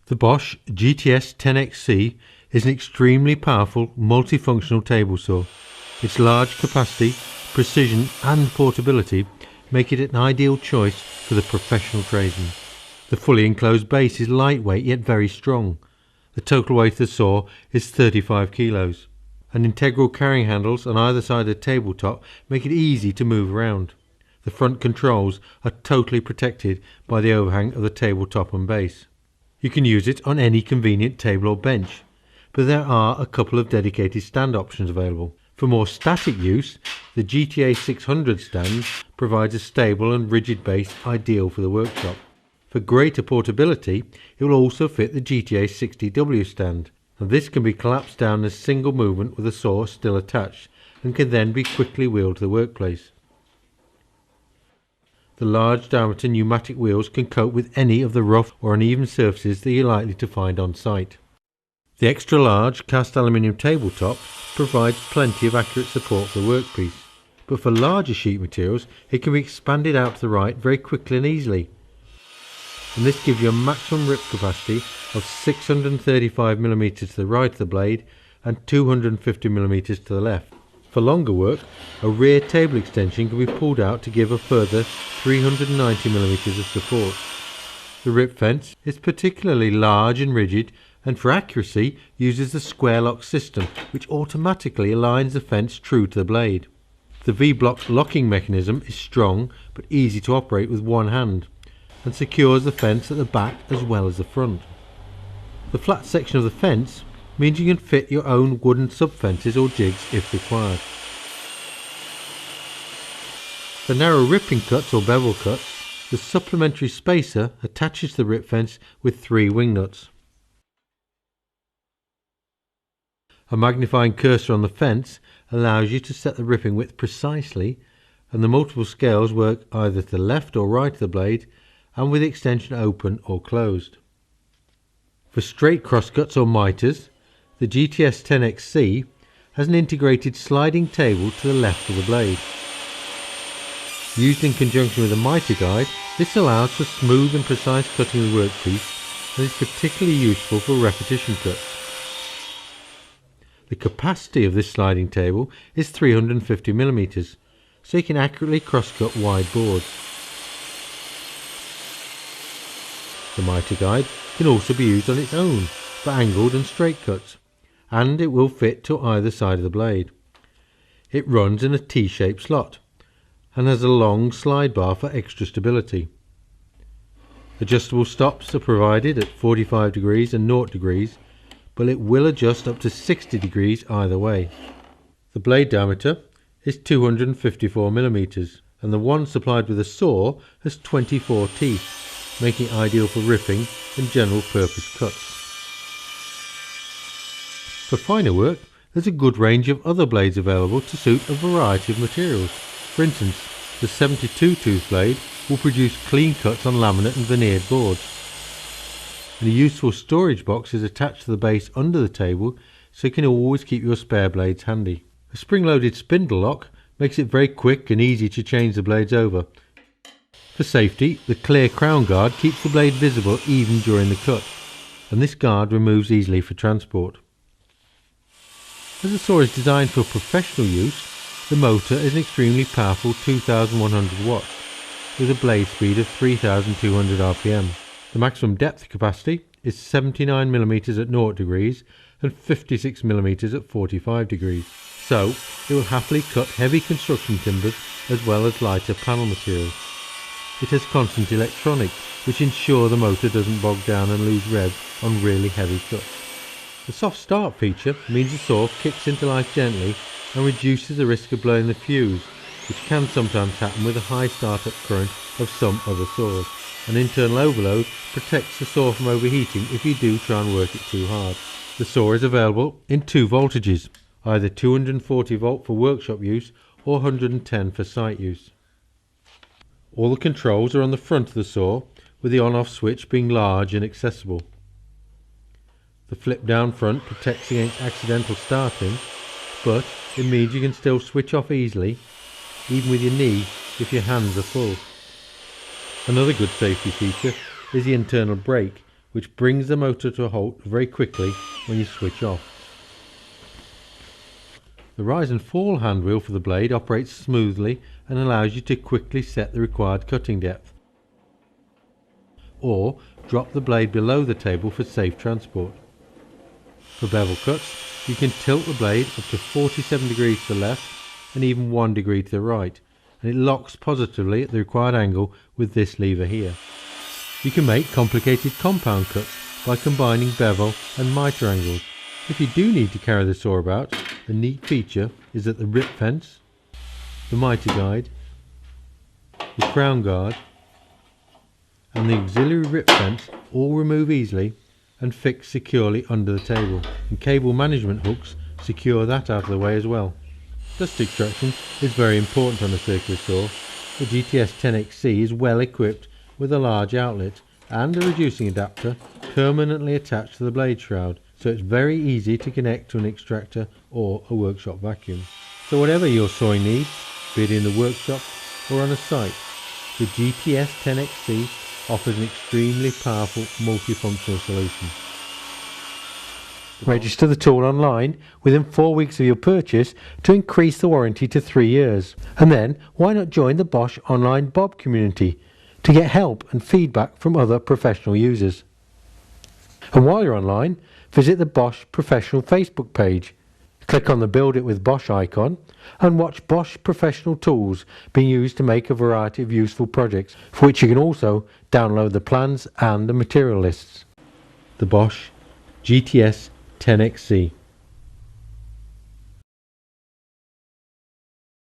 The Bosch GTS 10XC is an extremely powerful multifunctional table saw. Its large capacity, precision and portability make it an ideal choice for the professional tradesman. The fully enclosed base is lightweight yet very strong. The total weight of the saw is 35 kilos. And integral carrying handles on either side of the tabletop make it easy to move around. The front controls are totally protected by the overhang of the tabletop and base. You can use it on any convenient table or bench, but there are a couple of dedicated stand options available. For more static use, the GTA 600 stand provides a stable and rigid base ideal for the workshop. For greater portability, it will also fit the GTA 60W stand, and this can be collapsed down in a single movement with the saw still attached and can then be quickly wheeled to the workplace. The large diameter pneumatic wheels can cope with any of the rough or uneven surfaces that you're likely to find on site. The extra large cast aluminium tabletop provides plenty of accurate support for the workpiece, but for larger sheet materials it can be expanded out to the right very quickly and easily, and this gives you a maximum rip capacity of 635mm to the right of the blade and 250mm to the left. For longer work, a rear table extension can be pulled out to give a further 390mm of support. The rip fence is particularly large and rigid, and for accuracy uses the square lock system, which automatically aligns the fence true to the blade. The V-block locking mechanism is strong but easy to operate with one hand, and secures the fence at the back as well as the front. The flat section of the fence means you can fit your own wooden sub-fences or jigs if required. For narrow ripping cuts or bevel cuts, the supplementary spacer attaches to the rip fence with 3 wing nuts. A magnifying cursor on the fence allows you to set the ripping width precisely, and the multiple scales work either to the left or right of the blade and with the extension open or closed. For straight crosscuts or miters, the GTS 10XC has an integrated sliding table to the left of the blade. Used in conjunction with a miter guide, this allows for smooth and precise cutting of the workpiece and is particularly useful for repetition cuts. The capacity of this sliding table is 350mm, so you can accurately crosscut wide boards. The miter guide can also be used on its own for angled and straight cuts, and it will fit to either side of the blade. It runs in a T-shaped slot and has a long slide bar for extra stability. Adjustable stops are provided at 45 degrees and 0 degrees, but it will adjust up to 60 degrees either way. The blade diameter is 254mm, and the one supplied with a saw has 24 teeth, making it ideal for ripping and general purpose cuts. For finer work, there's a good range of other blades available to suit a variety of materials. For instance, the 72 tooth blade will produce clean cuts on laminate and veneered boards. And a useful storage box is attached to the base under the table, so you can always keep your spare blades handy. A spring-loaded spindle lock makes it very quick and easy to change the blades over. For safety, the clear crown guard keeps the blade visible even during the cut, and this guard removes easily for transport. As the saw is designed for professional use, the motor is an extremely powerful 2100 watts with a blade speed of 3200 RPM. The maximum depth capacity is 79mm at 0 degrees and 56mm at 45 degrees, so it will happily cut heavy construction timbers as well as lighter panel materials. It has constant electronics which ensure the motor doesn't bog down and lose rev on really heavy cuts. The soft start feature means the saw kicks into life gently and reduces the risk of blowing the fuse, which can sometimes happen with a high startup current of some other saws. An internal overload protects the saw from overheating if you do try and work it too hard. The saw is available in 2 voltages, either 240 volt for workshop use or 110 for site use. All the controls are on the front of the saw, with the on-off switch being large and accessible. The flip down front protects against accidental starting, but it means you can still switch off easily, even with your knee if your hands are full. Another good safety feature is the internal brake, which brings the motor to a halt very quickly when you switch off. The rise and fall handwheel for the blade operates smoothly and allows you to quickly set the required cutting depth, or drop the blade below the table for safe transport. For bevel cuts, you can tilt the blade up to 47 degrees to the left and even 1 degree to the right, and it locks positively at the required angle with this lever here. You can make complicated compound cuts by combining bevel and mitre angles. If you do need to carry the saw about, a neat feature is that the rip fence, the mitre guide, the crown guard and the auxiliary rip fence all remove easily and fix securely under the table, and cable management hooks secure that out of the way as well. Dust extraction is very important on a circular saw. The GTS 10XC is well equipped with a large outlet and a reducing adapter permanently attached to the blade shroud, so it's very easy to connect to an extractor or a workshop vacuum. So whatever your sawing needs, be it in the workshop or on a site, the GTS 10XC offers an extremely powerful multifunctional solution. Register the tool online within 4 weeks of your purchase to increase the warranty to 3 years. And then why not join the Bosch online Bob community to get help and feedback from other professional users. And while you're online, visit the Bosch Professional Facebook page. Click on the Build It with Bosch icon and watch Bosch professional tools being used to make a variety of useful projects, for which you can also download the plans and the material lists. The Bosch GTS 10XC.